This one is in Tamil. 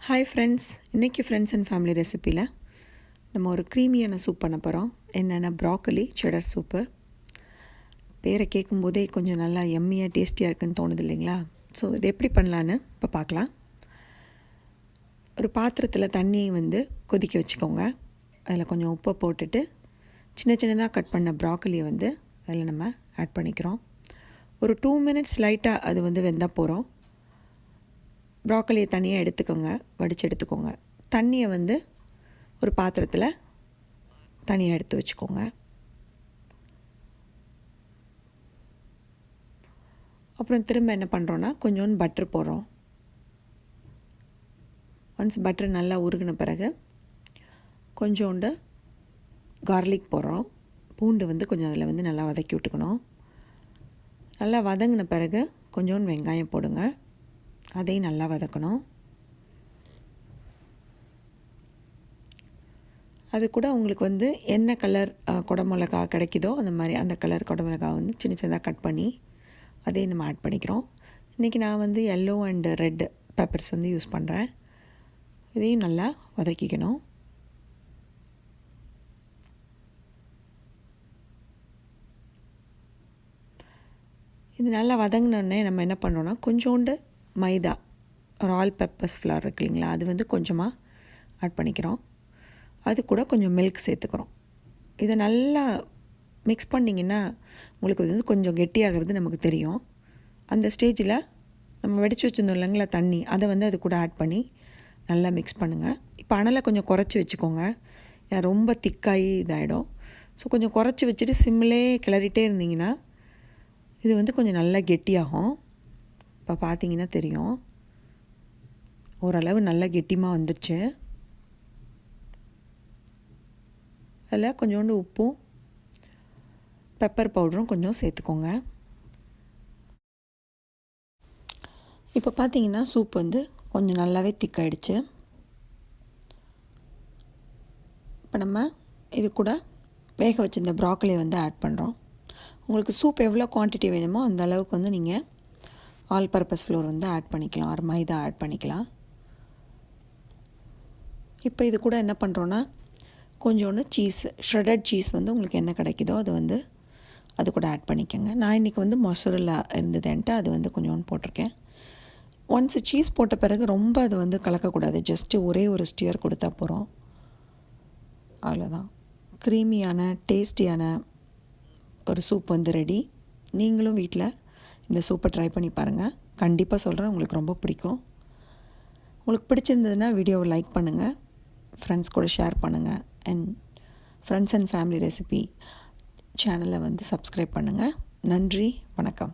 ஹாய் ஃப்ரெண்ட்ஸ், இன்றைக்கி ஃப்ரெண்ட்ஸ் அண்ட் ஃபேமிலி ரெசிப்பியில் நம்ம ஒரு க்ரீமியான சூப் பண்ண போகிறோம். என்னென்னா ப்ராக்கலி செடர் சூப்பு. பேரை கேட்கும்போதே கொஞ்சம் நல்லா எம்மியாக டேஸ்டியாக இருக்குன்னு தோணுது இல்லைங்களா? ஸோ இது எப்படி பண்ணலான்னு இப்போ பார்க்கலாம். ஒரு பாத்திரத்தில் தண்ணியை கொதிக்க வச்சுக்கோங்க. அதில் கொஞ்சம் உப்பை போட்டுட்டு சின்ன சின்னதாக கட் பண்ண ப்ராக்கலியை அதில் நம்ம ஆட் பண்ணிக்கிறோம். ஒரு 2 மினிட்ஸ் லைட்டாக அது வெந்தால் போகிறோம். ப்ராக்கலியை தனியாக எடுத்துக்கோங்க, வடித்து எடுத்துக்கோங்க. தண்ணியை ஒரு பாத்திரத்தில் தனியாக எடுத்து வச்சுக்கோங்க. அப்புறம் திரும்ப என்ன பண்ணுறோன்னா கொஞ்சோண்டு பட்டர் போடுறோம். ஒன்ஸ் பட்டர் நல்லா உருகின பிறகு கொஞ்சோண்டு கார்லிக் போடுறோம். பூண்டு கொஞ்சம் அதில் நல்லா வதக்கி விட்டுக்கணும். நல்லா வதங்கின பிறகு கொஞ்சோண்டு வெங்காயம் போடுங்க. அதையும் நல்லா வதக்கணும். அது கூட உங்களுக்கு என்ன கலர் குடமிளகா கிடைக்குதோ அந்த மாதிரி அந்த கலர் குடமிளகா சின்ன சின்னதாக கட் பண்ணி அதையும் நம்ம ஆட் பண்ணிக்கிறோம். இன்றைக்கி நான் yellow and red peppers use பண்ணுறேன். இதையும் நல்லா வதக்கிக்கணும். இது நல்லா வதங்கினோடனே நம்ம என்ன பண்ணுறோன்னா கொஞ்சோண்டு மைதா, ஒரு ஆல் பெப்பர்ஸ் ஃப்ளவர் இருக்கு இல்லைங்களா, அது கொஞ்சமாக ஆட் பண்ணிக்கிறோம். அது கூட கொஞ்சம் மில்க் சேர்த்துக்கிறோம். இதை நல்லா மிக்ஸ் பண்ணிங்கன்னா உங்களுக்கு கொஞ்சம் கெட்டியாகிறது நமக்கு தெரியும். அந்த ஸ்டேஜில் நம்ம வெடித்து வச்சுருந்தோம் இல்லைங்களா தண்ணி, அதை அது கூட ஆட் பண்ணி நல்லா மிக்ஸ் பண்ணுங்கள். இப்போ அனலை கொஞ்சம் குறைச்சி வச்சுக்கோங்க, ரொம்ப திக்காகி இதாகிடும். ஸோ கொஞ்சம் குறைச்சி வச்சுட்டு சிம்மிலே கிளறிட்டே இருந்தீங்கன்னா இது கொஞ்சம் நல்லா கெட்டியாகும். இப்போ பார்த்தீங்கன்னா தெரியும், ஓரளவு நல்லா கெட்டிமாக வந்துடுச்சு. அதில் கொஞ்சோண்டு உப்பும் பெப்பர் பவுடரும் கொஞ்சம் சேர்த்துக்கோங்க. இப்போ பார்த்தீங்கன்னா சூப் கொஞ்சம் நல்லாவே திக்காயிடுச்சு. இப்போ நம்ம இது கூட வேக வச்சிருந்த ப்ராக்கலியை ஆட் பண்ணுறோம். உங்களுக்கு சூப் எவ்வளோ குவான்டிட்டி வேணுமோ அந்த அளவுக்கு நீங்கள் ஆல் பர்பஸ் ஃப்ளோர் ஆட் பண்ணிக்கலாம், ஒரு மைதா ஆட் பண்ணிக்கலாம். இப்போ இது கூட என்ன பண்ணுறோன்னா கொஞ்சோண்டு சீஸ், ஷ்ரெடட் சீஸ் உங்களுக்கு என்ன கிடைக்குதோ அது அது கூட ஆட் பண்ணிக்கோங்க. நான் இன்றைக்கி மொசரல்லா இருந்ததுன்ட்டு அது கொஞ்சோண்டு போட்டிருக்கேன். ஒன்ஸ் சீஸ் போட்ட பிறகு ரொம்ப அது கலக்கக்கூடாது, ஜஸ்ட்டு ஒரே ஒரு ஸ்டியர் கொடுத்தா போகிறோம். அவ்வளோதான், க்ரீமியான டேஸ்டியான ஒரு சூப் ரெடி. நீங்களும் வீட்டில் இந்த சூப்பை ட்ரை பண்ணி பாருங்கள். கண்டிப்பாக சொல்கிறேன், உங்களுக்கு ரொம்ப பிடிக்கும். உங்களுக்கு பிடிச்சிருந்ததுன்னா வீடியோவை லைக் பண்ணுங்கள், ஃப்ரெண்ட்ஸ் கூட ஷேர் பண்ணுங்கள். And friends and family recipe சேனலை சப்ஸ்கிரைப் பண்ணுங்கள். நன்றி, வணக்கம்.